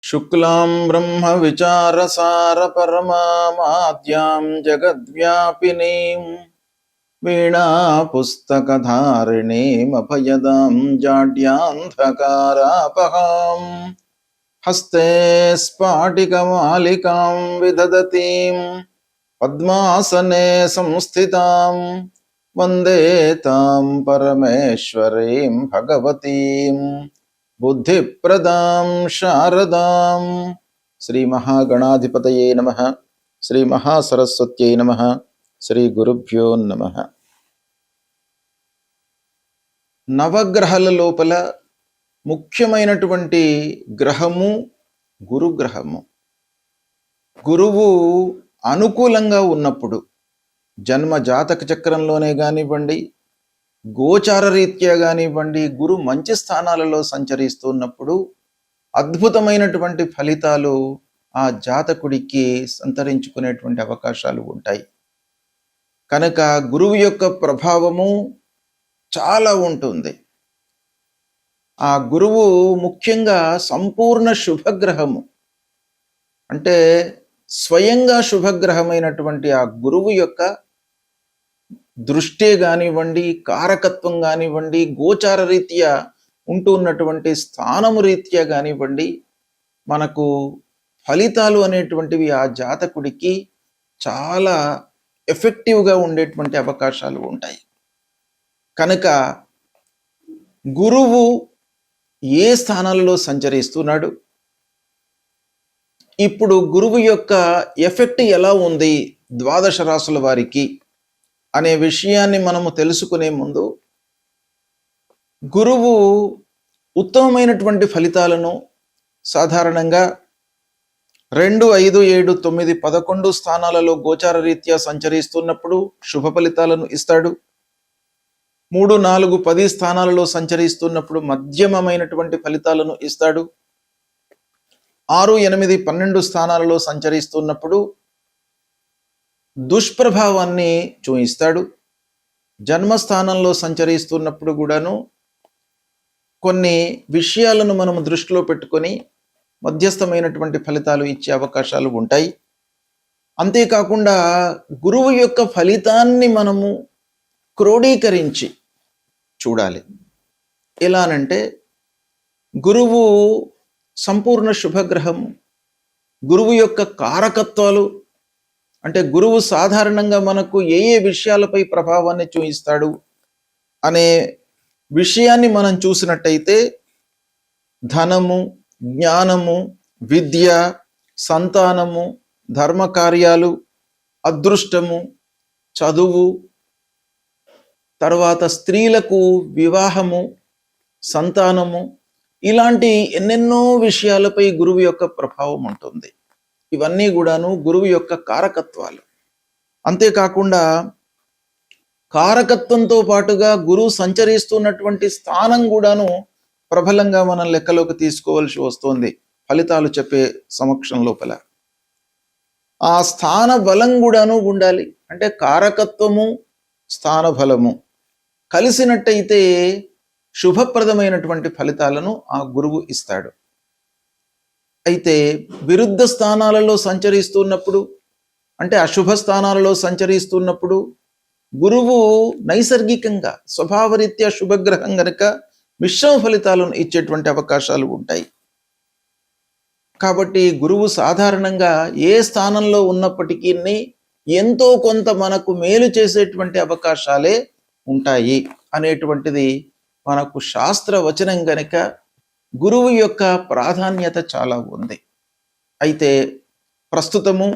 शुक्लां ब्रह्म विचारसार परमामाद्यां जगद्व्यापिनीं वीणा पुस्तकधारिणीं अभयदां जाड्यान्धकारापहां हस्ते स्फाटिकमालिकां विदधतीं पद्मासने संस्थितां वन्दे तां परमेश्वरीं भगवतीं बुद्धिप्रदां शारदां। श्री महागणाधिपतये नमः। श्री महासरस्वत्यै नमः। శ్రీ గురుభ్యో నమః. నవగ్రహాల లోపల ముఖ్యమైనటువంటి గ్రహము గురుగ్రహము. గురువు అనుకూలంగా ఉన్నప్పుడు జన్మ జాతక చక్రంలోనే కానివ్వండి, గోచార రీత్యా కానివ్వండి, గురు మంచి స్థానాలలో సంచరిస్తున్నప్పుడు అద్భుతమైనటువంటి ఫలితాలు ఆ జాతకుడికి సంతరించుకునేటువంటి అవకాశాలు ఉంటాయి. కనుక గురువు యొక్క ప్రభావము చాలా ఉంటుంది. ఆ గురువు ముఖ్యంగా సంపూర్ణ శుభగ్రహము, అంటే స్వయంగా శుభగ్రహమైనటువంటి ఆ గురువు యొక్క దృష్టి కానివ్వండి, కారకత్వం కానివ్వండి, గోచార రీత్యా ఉంటున్నటువంటి స్థానము రీత్యా కానివ్వండి, మనకు ఫలితాలు అనేటువంటివి ఆ జాతకుడికి చాలా ఎఫెక్టివ్గా ఉండేటువంటి అవకాశాలు ఉంటాయి. కనుక గురువు ఏ స్థానాలలో సంచరిస్తున్నాడు, ఇప్పుడు గురువు యొక్క ఎఫెక్ట్ ఎలా ఉంది ద్వాదశ రాశుల వారికి అనే విషయాన్ని మనము తెలుసుకునే ముందు, గురువు ఉత్తమమైనటువంటి ఫలితాలను సాధారణంగా 2, 5, 7, 9, 11 స్థానాలలో గోచార రీత్యా సంచరిస్తున్నప్పుడు శుభ ఫలితాలను ఇస్తాడు. 3, 4, 10 స్థానాలలో సంచరిస్తున్నప్పుడు మధ్యమమైనటువంటి ఫలితాలను ఇస్తాడు. 6, 8, 12 స్థానాలలో సంచరిస్తున్నప్పుడు దుష్ప్రభావాన్ని చూయిస్తాడు. జన్మస్థానంలో సంచరిస్తున్నప్పుడు కూడాను కొన్ని విషయాలను మనము దృష్టిలో పెట్టుకొని మధ్యస్థమైనటువంటి ఫలితాలు ఇచ్చే అవకాశాలు ఉంటాయి. అంతేకాకుండా గురువు యొక్క ఫలితాన్ని మనము క్రోడీకరించి చూడాలి. ఎలానంటే, గురువు సంపూర్ణ శుభగ్రహము, గురువు యొక్క కారకత్వాలు, అంటే గురువు సాధారణంగా మనకు ఏ ఏ విషయాలపై ప్రభావాన్ని చూపిస్తాడు అనే విషయాన్ని మనం చూసినట్టయితే, ధనము, జ్ఞానము, విద్య, సంతానము, ధర్మకార్యాలు, అదృష్టము, చదువు, తర్వాత స్త్రీలకు వివాహము, సంతానము, ఇలాంటి ఎన్నెన్నో విషయాలపై గురువు యొక్క ప్రభావం ఉంటుంది. ఇవన్నీ కూడాను గురువు యొక్క కారకత్వాలు. అంతేకాకుండా కారకత్వంతో పాటుగా గురువు సంచరిస్తున్నటువంటి స్థానం కూడాను ప్రబలంగా మనం లెక్కలోకి తీసుకోవాల్సి వస్తుంది ఫలితాలు చెప్పే సమక్షం లోపల. ఆ స్థాన బలం కూడాను ఉండాలి. అంటే కారకత్వము, స్థాన బలము కలిసినట్టయితే శుభప్రదమైనటువంటి ఫలితాలను ఆ గురువు ఇస్తాడు. అయితే విరుద్ధ స్థానాలలో సంచరిస్తున్నప్పుడు, అంటే అశుభ స్థానాలలో సంచరిస్తున్నప్పుడు గురువు నైసర్గికంగా స్వభావరీత్యా శుభగ్రహం గనుక మిశ్రమ ఫలితాలను ఇచ్చేటువంటి అవకాశాలు ఉంటాయి. కాబట్టి గురువు సాధారణంగా ఏ స్థానంలో ఉన్నప్పటికీ ఎంతో కొంత మనకు మేలు చేసేటువంటి అవకాశాలే ఉంటాయి అనేటువంటిది మనకు శాస్త్ర వచనం గనుక గురువు యొక్క ప్రాధాన్యత చాలా ఉంది. అయితే ప్రస్తుతము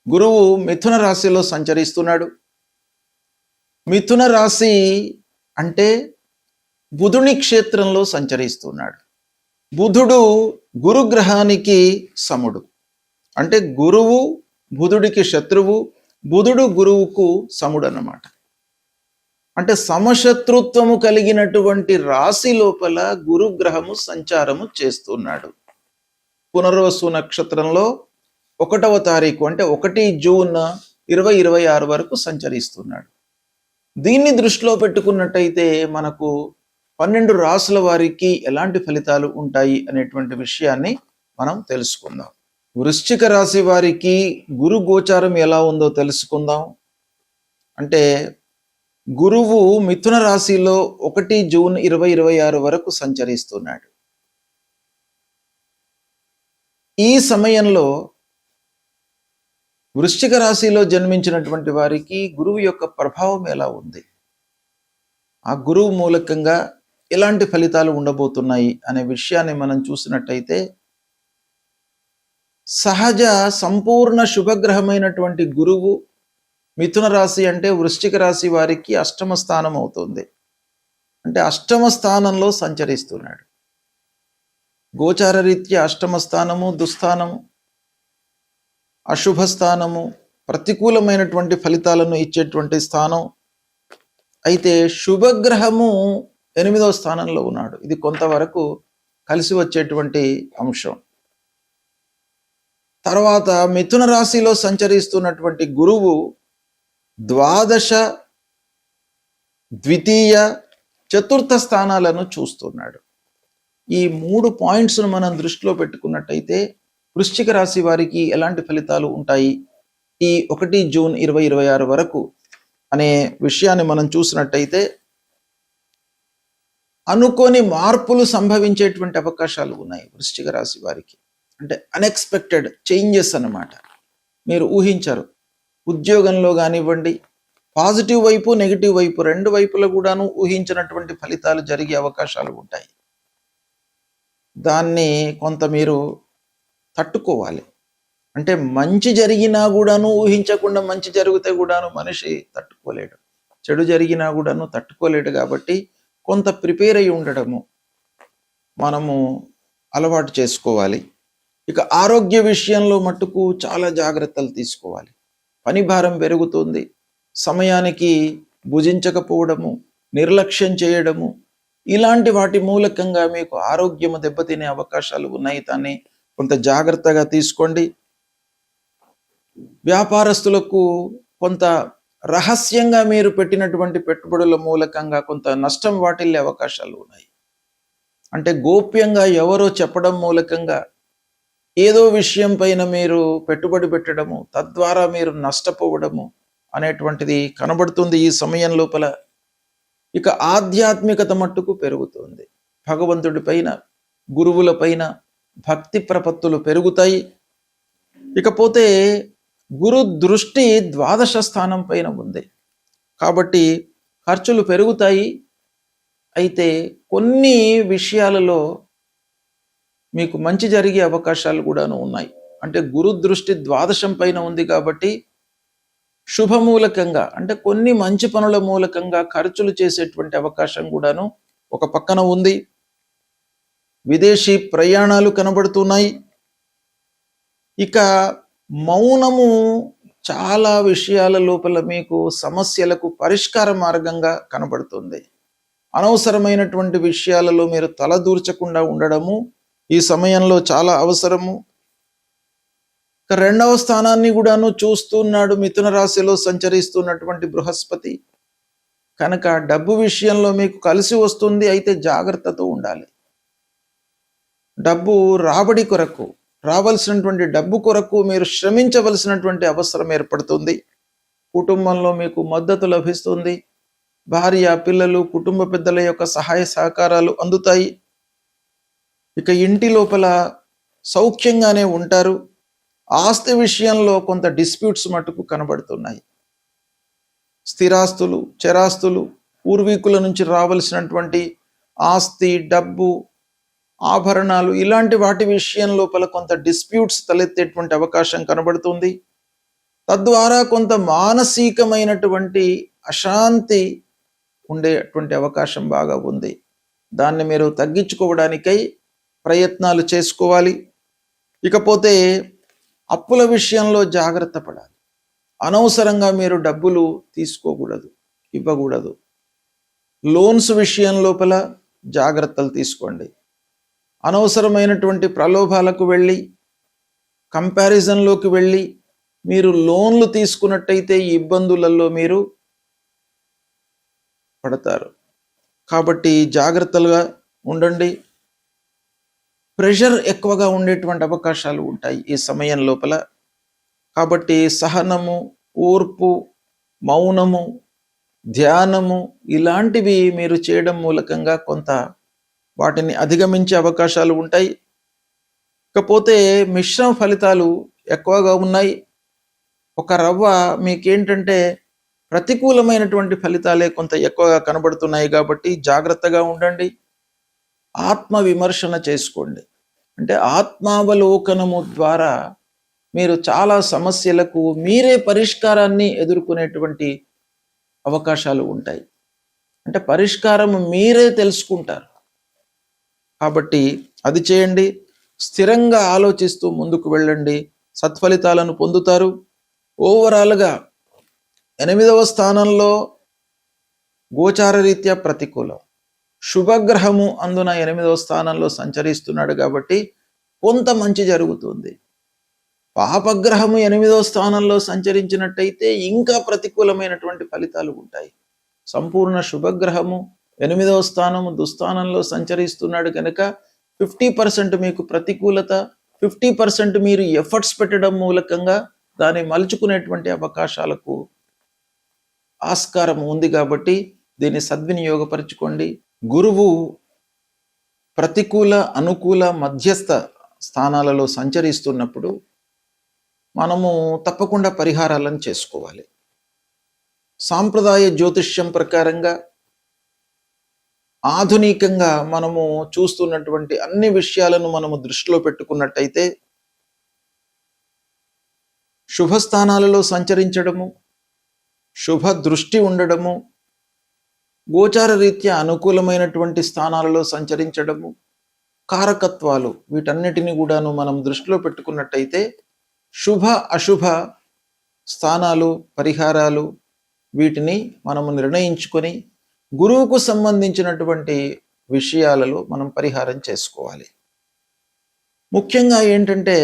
గురువు మిథున రాశిలో సంచరిస్తున్నాడు. మిథున రాశి అంటే బుధుని క్షేత్రంలో సంచరిస్తున్నాడు. బుధుడు గురుగ్రహానికి సముడు, అంటే గురువు బుధుడికి శత్రువు, బుధుడు గురువుకు సముడు అన్నమాట. అంటే సమశత్రుత్వము కలిగినటువంటి రాశి లోపల గురుగ్రహము సంచారము చేస్తున్నాడు. పునర్వసు నక్షత్రంలో 1వ తారీఖు, అంటే 1 జూన్ 2026 వరకు సంచరిస్తున్నాడు. దీన్ని దృష్టిలో పెట్టుకున్నట్టయితే మనకు 12 రాసుల వారికి ఎలాంటి ఫలితాలు ఉంటాయి అనేటువంటి విషయాన్ని మనం తెలుసుకుందాం. వృశ్చిక రాశి వారికి గురు గోచారం ఎలా ఉందో తెలుసుకుందాం. అంటే గురువు మిథున రాశిలో 1 జూన్ 2026 వరకు సంచరిస్తున్నాడు. ఈ సమయంలో వృశ్చిక రాశిలో జన్మించినటువంటి వారికి గురువు యొక్క ప్రభావం ఎలా ఉంది, ఆ గురువు మూలకంగా ఎలాంటి ఫలితాలు ఉండబోతున్నాయి అనే విషయాన్ని మనం చూసినట్టయితే, సహజ సంపూర్ణ శుభగ్రహమైనటువంటి గురువు మిథున రాశి అంటే వృశ్చిక రాశి వారికి అష్టమ స్థానం అవుతుంది. అంటే అష్టమ స్థానంలో సంచరిస్తున్నాడు. గోచార రీత్యా అష్టమ స్థానము దుస్థానము, అశుభ స్థానము, ప్రతికూలమైనటువంటి ఫలితాలను ఇచ్చేటువంటి స్థానం. అయితే శుభగ్రహము 8వ స్థానంలో ఉన్నాడు. ఇది కొంతవరకు కలిసి వచ్చేటువంటి అంశం. తర్వాత మిథున రాశిలో సంచరిస్తున్నటువంటి గురువు ద్వాదశ, ద్వితీయ, చతుర్థ స్థానాలను చూస్తున్నాడు. ఈ 3 పాయింట్స్ను మనం దృష్టిలో పెట్టుకున్నట్టయితే వృశ్చిక రాశి వారికి ఎలాంటి ఫలితాలు ఉంటాయి ఈ 1 జూన్ 2026 వరకు అనే విషయాన్ని మనం చూసినట్టయితే, అనుకోని మార్పులు సంభవించేటువంటి అవకాశాలు ఉన్నాయి వృశ్చిక రాశి వారికి. అంటే అన్ఎక్స్పెక్టెడ్ చేంజెస్ అన్నమాట. మీరు ఊహించరు. ఉద్యోగంలో కానివ్వండి, పాజిటివ్ వైపు నెగిటివ్ వైపు రెండు వైపుల కూడాను ఊహించినటువంటి ఫలితాలు జరిగే అవకాశాలు ఉంటాయి. దాన్ని కొంత మీరు తట్టుకోవాలి. అంటే మంచి జరిగినా కూడాను ఊహించకుండా మంచి జరిగితే కూడాను మనిషి తట్టుకోలేడు, చెడు జరిగినా కూడాను తట్టుకోలేడు. కాబట్టి కొంత ప్రిపేర్ అయి ఉండడము మనము అలవాటు చేసుకోవాలి. ఇక ఆరోగ్య విషయంలో మట్టుకు చాలా జాగ్రత్తలు తీసుకోవాలి. పని భారం పెరుగుతుంది, సమయానికి భుజించకపోవడము, నిర్లక్ష్యం చేయడము, ఇలాంటి వాటి మూలకంగా మీకు ఆరోగ్యము దెబ్బతినే అవకాశాలు ఉన్నాయి. దాన్ని కొంత జాగ్రత్తగా తీసుకోండి. వ్యాపారస్తులకు కొంత రహస్యంగా మీరు పెట్టినటువంటి పెట్టుబడుల మూలకంగా కొంత నష్టం వాటిల్లే అవకాశాలు ఉన్నాయి. అంటే గోప్యంగా ఎవరో చెప్పడం మూలకంగా ఏదో విషయం పైన మీరు పెట్టుబడి పెట్టడము, తద్వారా మీరు నష్టపోవడము అనేటువంటిది కనబడుతుంది ఈ సమయం లోపల. ఇక ఆధ్యాత్మికత మట్టుకు పెరుగుతుంది. భగవంతుడి పైన, గురువుల పైన భక్తి ప్రపత్తులు పెరుగుతాయి. ఇకపోతే గురు దృష్టి ద్వాదశ స్థానం పైన ఉంది కాబట్టి ఖర్చులు పెరుగుతాయి. అయితే కొన్ని విషయాలలో మీకు మంచి జరిగే అవకాశాలు కూడాను ఉన్నాయి. అంటే గురు దృష్టి ద్వాదశం పైన ఉంది కాబట్టి శుభమూలకంగా, అంటే కొన్ని మంచి పనుల మూలకంగా ఖర్చులు చేసేటువంటి అవకాశం కూడాను ఒక పక్కన ఉంది. విదేశీ ప్రయాణాలు కనబడుతున్నాయి. ఇక మౌనము చాలా విషయాల లోపల మీకు సమస్యలకు పరిష్కార మార్గంగా కనబడుతుంది. అనవసరమైనటువంటి విషయాలలో మీరు తలదూర్చకుండా ఉండడము ఈ సమయంలో చాలా అవసరము. 2వ స్థానాన్ని కూడాను చూస్తున్నాడు మిథున రాశిలో సంచరిస్తున్నటువంటి బృహస్పతి. కనుక డబ్బు విషయంలో మీకు కలిసి వస్తుంది. అయితే జాగ్రత్తతో ఉండాలి. డబ్బు రాబడి కొరకు, రావాల్సినటువంటి డబ్బు కొరకు మీరు శ్రమించవలసినటువంటి అవసరం ఏర్పడుతుంది. కుటుంబంలో మీకు మద్దతు లభిస్తుంది. భార్య, పిల్లలు, కుటుంబ పెద్దల యొక్క సహాయ సహకారాలు అందుతాయి. ఇక ఇంటి లోపల సౌఖ్యంగానే ఉంటారు. ఆస్తి విషయంలో కొంత డిస్ప్యూట్స్ మటుకు కనబడుతున్నాయి. స్థిరాస్తులు, చరాస్తులు, పూర్వీకుల నుంచి రావాల్సినటువంటి ఆస్తి, డబ్బు, ఆభరణాలు, ఇలాంటి వాటి విషయం లోపల కొంత డిస్ప్యూట్స్ తలెత్తేటువంటి అవకాశం కనబడుతుంది. తద్వారా కొంత మానసికమైనటువంటి అశాంతి ఉండేటువంటి అవకాశం బాగా ఉంది. దాన్ని మీరు తగ్గించుకోవడానికై ప్రయత్నాలు చేసుకోవాలి. ఇకపోతే అప్పుల విషయంలో జాగ్రత్త పడాలి. అనవసరంగా మీరు డబ్బులు తీసుకోకూడదు, ఇవ్వకూడదు. లోన్స్ విషయం లోపల జాగ్రత్తలు తీసుకోండి. అనవసరమైనటువంటి ప్రలోభాలకు వెళ్ళి, కంపారిజన్లోకి వెళ్ళి మీరు లోన్లు తీసుకున్నట్టయితే ఈ ఇబ్బందులలో మీరు పడతారు. కాబట్టి జాగ్రత్తలుగా ఉండండి. ప్రెషర్ ఎక్కువగా ఉండేటువంటి అవకాశాలు ఉంటాయి ఈ సమయం లోపల. కాబట్టి సహనము, ఓర్పు, మౌనము, ధ్యానము ఇలాంటివి మీరు చేయడం మూలకంగా కొంత వాటిని అధిగమించే అవకాశాలు ఉంటాయి. ఇకపోతే మిశ్రమ ఫలితాలు ఎక్కువగా ఉన్నాయి. ఒక రవ్వ మీకేంటంటే ప్రతికూలమైనటువంటి ఫలితాలే కొంత ఎక్కువగా కనబడుతున్నాయి కాబట్టి జాగ్రత్తగా ఉండండి. ఆత్మ విమర్శన చేసుకోండి. అంటే ఆత్మావలోకనము ద్వారా మీరు చాలా సమస్యలకు మీరే పరిష్కారాన్ని ఎదుర్కొనేటువంటి అవకాశాలు ఉంటాయి. అంటే పరిష్కారం మీరే తెలుసుకుంటారు. కాబట్టి అది చేయండి. స్థిరంగా ఆలోచిస్తూ ముందుకు వెళ్ళండి, సత్ఫలితాలను పొందుతారు. ఓవరాల్గా 8వ స్థానంలో గోచార రీత్యా ప్రతికూలం, శుభగ్రహము అందున 8వ స్థానంలో సంచరిస్తున్నాడు కాబట్టి కొంత మంచి జరుగుతుంది. పాపగ్రహము 8వ స్థానంలో సంచరించినట్టయితే ఇంకా ప్రతికూలమైనటువంటి ఫలితాలు ఉంటాయి. సంపూర్ణ శుభగ్రహము 8వ స్థానము దుస్థానంలో సంచరిస్తున్నాడు కనుక 50% మీకు ప్రతికూలత, 50% మీరు ఎఫర్ట్స్ పెట్టడం మూలకంగా దాన్ని మలుచుకునేటువంటి అవకాశాలకు ఆస్కారం ఉంది కాబట్టి దీన్ని సద్వినియోగపరచుకోండి. గురువు ప్రతికూల, అనుకూల, మధ్యస్థ స్థానాలలో సంచరిస్తున్నప్పుడు మనము తప్పకుండా పరిహారాలను చేసుకోవాలి. సాంప్రదాయ జ్యోతిష్యం ప్రకారంగా ఆధునికంగా మనము చూస్తున్నటువంటి అన్ని విషయాలను మనము దృష్టిలో పెట్టుకున్నట్టయితే శుభస్థానాలలో సంచరించడము, శుభ దృష్టి ఉండడము, గోచార రీత్యా అనుకూలమైనటువంటి స్థానాలలో సంచరించడము, కారకత్వాలు వీటన్నిటిని కూడాను మనం దృష్టిలో పెట్టుకున్నట్టయితే శుభ అశుభ స్థానాలు, పరిహారాలు వీటిని మనము నిర్ణయించుకొని గురువుకు సంబంధించినటువంటి విషయాలలో మనం పరిహారం చేసుకోవాలి. ముఖ్యంగా ఏంటంటే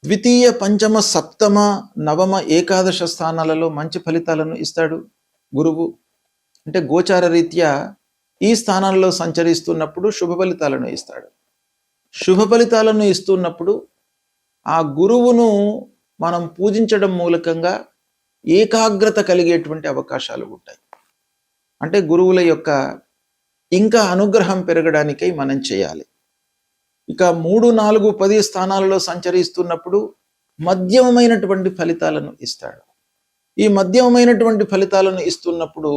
ద్వితీయ, పంచమ, సప్తమ, నవమ, ఏకాదశ స్థానాలలో మంచి ఫలితాలను ఇస్తాడు గురువు. అంటే గోచార రీత్యా ఈ స్థానాలలో సంచరిస్తున్నప్పుడు శుభ ఫలితాలను ఇస్తాడు. శుభ ఫలితాలను ఇస్తున్నప్పుడు ఆ గురువును మనం పూజించడం మూలకంగా ఏకాగ్రత కలిగేటువంటి అవకాశాలు ఉంటాయి. అంటే గురువుల యొక్క ఇంకా అనుగ్రహం పెరగడానికై మనం చేయాలి. ఇక 3, 4, 10 స్థానాలలో సంచరిస్తున్నప్పుడు మధ్యమైనటువంటి ఫలితాలను ఇస్తాడు. ఈ మధ్యమైనటువంటి ఫలితాలను ఇస్తున్నప్పుడు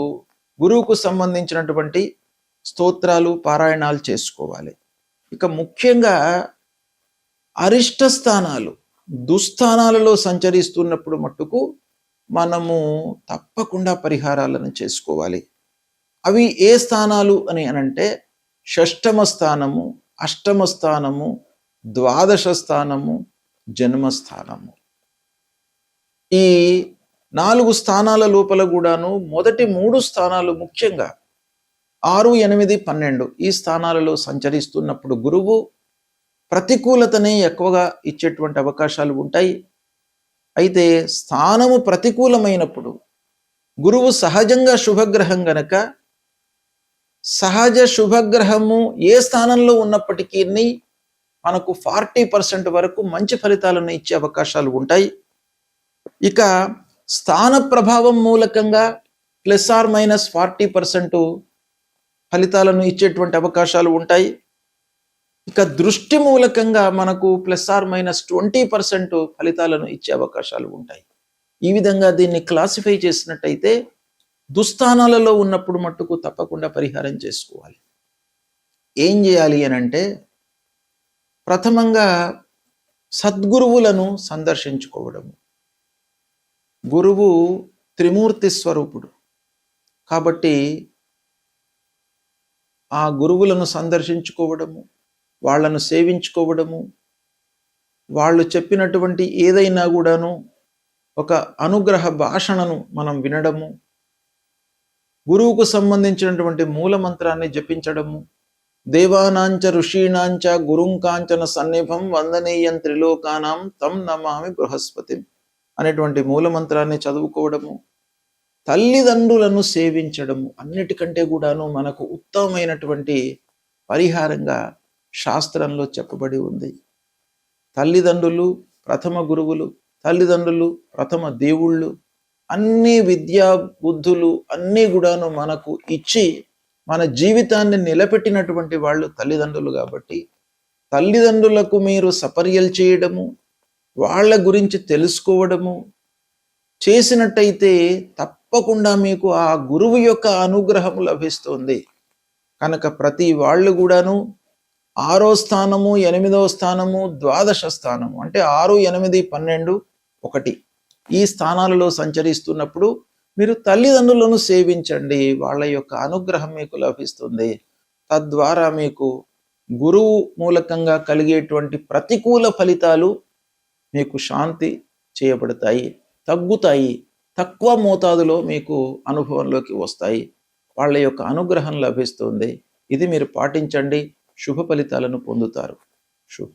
గురువుకు సంబంధించినటువంటి స్తోత్రాలు, పారాయణాలు చేసుకోవాలి. ఇక ముఖ్యంగా అరిష్ట స్థానాలు, దుస్థానాలలో సంచరిస్తున్నప్పుడు మట్టుకు మనము తప్పకుండా పరిహారాలను చేసుకోవాలి. అవి ఏ స్థానాలు అని అనంటే షష్టమ స్థానము, అష్టమ స్థానము, ద్వాదశ స్థానము, జన్మస్థానము. ఈ 4 స్థానాల లోపల కూడాను మొదటి 3 స్థానాలు ముఖ్యంగా 6, 8, 12 ఈ స్థానాలలో సంచరిస్తున్నప్పుడు గురువు ప్రతికూలతనే ఎక్కువగా ఇచ్చేటువంటి అవకాశాలు ఉంటాయి. అయితే స్థానము ప్రతికూలమైనప్పుడు గురువు సహజంగా శుభగ్రహం గనక సహజ శుభగ్రహము ఏ స్థానంలో ఉన్నప్పటికీ మనకు 40% వరకు మంచి ఫలితాలను ఇచ్చే అవకాశాలు ఉంటాయి. ఇక స్థాన ప్రభావం మూలకంగా ±40% ఫలితాలను ఇచ్చేటువంటి అవకాశాలు ఉంటాయి. ఇక దృష్టి మూలకంగా మనకు ±20% ఫలితాలను ఇచ్చే అవకాశాలు ఉంటాయి. ఈ విధంగా దీన్ని క్లాసిఫై చేసినట్టయితే దుస్థానాలలో ఉన్నప్పుడు మట్టుకు తప్పకుండా పరిహారం చేసుకోవాలి. ఏం చేయాలి అని అంటే ప్రథమంగా సద్గురువులను సందర్శించుకోవడము. గురువు త్రిమూర్తి స్వరూపుడు కాబట్టి ఆ గురువులను సందర్శించుకోవడము, వాళ్ళను సేవించుకోవడము, వాళ్ళు చెప్పినటువంటి ఏదైనా కూడాను ఒక అనుగ్రహ భాషణను మనం వినడము, గురువుకు సంబంధించినటువంటి మూలమంత్రాన్ని జపించడము, దేవానాంచ ఋషీణాంచ గురుంకాంచన సన్నిభం వందనీయం త్రిలోకానాం తం నమామి బృహస్పతి అనేటువంటి మూలమంత్రాన్ని చదువుకోవడము, తల్లిదండ్రులను సేవించడము అన్నిటికంటే కూడాను మనకు ఉత్తమమైనటువంటి పరిహారంగా శాస్త్రంలో చెప్పబడి ఉంది. తల్లిదండ్రులు ప్రథమ గురువులు, తల్లిదండ్రులు ప్రథమ దేవుళ్ళు, అన్ని విద్యా బుద్ధులు అన్నీ కూడాను మనకు ఇచ్చి మన జీవితాన్ని నిలబెట్టినటువంటి వాళ్ళు తల్లిదండ్రులు. కాబట్టి తల్లిదండ్రులకు మీరు సపర్యలు చేయడము, వాళ్ళ గురించి తెలుసుకోవడము చేసినట్టయితే తప్పకుండా మీకు ఆ గురువు యొక్క అనుగ్రహం లభిస్తుంది. కనుక ప్రతి వాళ్ళు కూడాను 6వ స్థానము, 8వ స్థానము, ద్వాదశ స్థానము అంటే 6, 8, 12, 1 ఈ స్థానాలలో సంచరిస్తున్నప్పుడు మీరు తల్లిదండ్రులను సేవించండి. వాళ్ళ యొక్క అనుగ్రహం మీకు లభిస్తుంది. తద్వారా మీకు గురువు మూలకంగా కలిగేటువంటి ప్రతికూల ఫలితాలు మీకు శాంతి చేయబడతాయి, తగ్గుతాయి, తక్కువ మోతాదులో మీకు అనుభవంలోకి వస్తాయి. వాళ్ళ యొక్క అనుగ్రహం లభిస్తుంది. ఇది మీరు పాటించండి, శుభ ఫలితాలను పొందుతారు. శుభం.